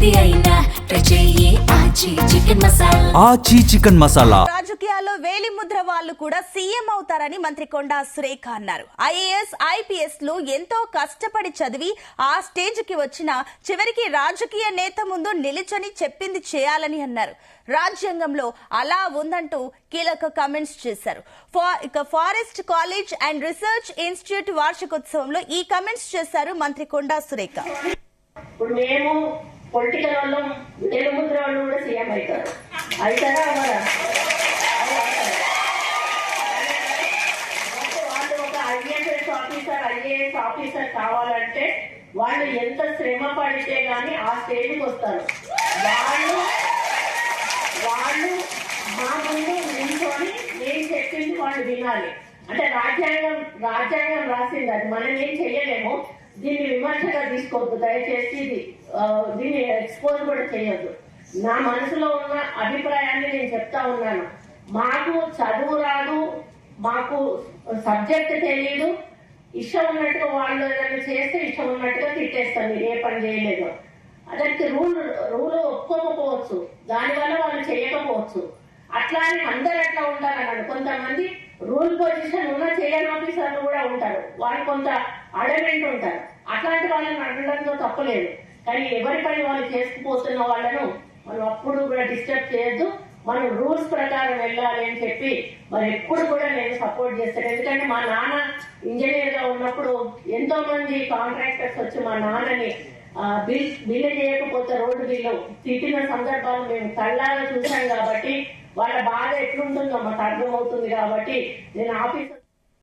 ఏది అయినా ట్రై చెయ్యి ఆచి చికెన్ మసాలా. ఆచి చికెన్ మసాలా. రాజకీయాల్లో వేలిముద్ర వాళ్ళు కూడా సీఎం అవుతారని మంత్రి కొండా సురేఖ అన్నారు. ఐఏఎస్ ఐపీఎస్ లో ఎంతో కష్టపడి చదివి ఆ స్టేజ్ కి వచ్చిన చివరికి రాజకీయ నేత ముందు నిలిచని చెప్పింది చేయాలని అన్నారు. రాజ్యాంగంలో అలా ఉందంటూ కీలక కామెంట్స్ చేశారు. Forest college and research institute వార్షికోత్సవంలో ఈ కామెంట్స్ చేశారు మంత్రి కొండా సురేఖ. ఇప్పుడు మేము పొలిటికల్ వాళ్ళు వేలుముద్ర వాళ్ళు కూడా సీఎం అవుతారు. అవుతారా అవ్వరా? వాళ్ళు ఒక ఐఏఎస్ ఆఫీసర్ కావాలంటే వాళ్ళు ఎంత శ్రమ పడితే గానీ ఆ స్టేజ్కి వస్తారు. వాళ్ళు మా ముందు నిల్చొని నేను చెప్పింది వాళ్ళు వినాలి. అంటే రాజ్యాంగం రాసింది, అది మనం ఏం చెయ్యలేము. దీన్ని విమర్శగా తీసుకోవద్దు దయచేసి. దీన్ని ఎక్స్పోజ్ కూడా చేయొద్దు. నా మనసులో ఉన్న అభిప్రాయాన్ని నేను చెప్తా ఉన్నాను. మాకు చదువు రాదు, మాకు సబ్జెక్ట్ తెలియదు, ఇష్టం ఉన్నట్టుగా వాళ్ళు ఏదైనా చేస్తే ఇష్టం ఉన్నట్టుగా తిట్టేస్తాం. మీరు ఏ పని చేయలేదు, అదానికి రూల్ ఒప్పుకోకపోవచ్చు, దానివల్ల వాళ్ళు చేయకపోవచ్చు. అట్లా అని అందరు అట్లా ఉంటారన్నాడు. కొంతమంది రూల్ పొజిషన్ ఉన్న చేయని ఆఫీసర్లు కూడా ఉంటారు, వాళ్ళు కొంత అడమెంట్ ఉంటారు. అట్లాంటి వాళ్ళని అడగడంతో తప్పలేదు, కానీ ఎవరి పని వాళ్ళు చేసుకుపోతున్న వాళ్ళను మనం అప్పుడు కూడా డిస్టర్బ్ చేయొద్దు. మనం రూల్స్ ప్రకారం వెళ్ళాలి అని చెప్పి మరి ఎప్పుడు కూడా నేను సపోర్ట్ చేస్తాను. ఎందుకంటే మా నాన్న ఇంజనీర్ గా ఉన్నప్పుడు ఎంతో మంది కాంట్రాక్టర్స్ వచ్చి మా నాన్నని బిల్లు చేయకపోతే రోడ్డు బిల్లు తిట్టిన సందర్భాలు మేము కళ్ళారా చూసాం. కాబట్టి వాళ్ళ బాధ ఎట్లుంటుందో మాకు అర్థమవుతుంది. కాబట్టి నేను ఆఫీసర్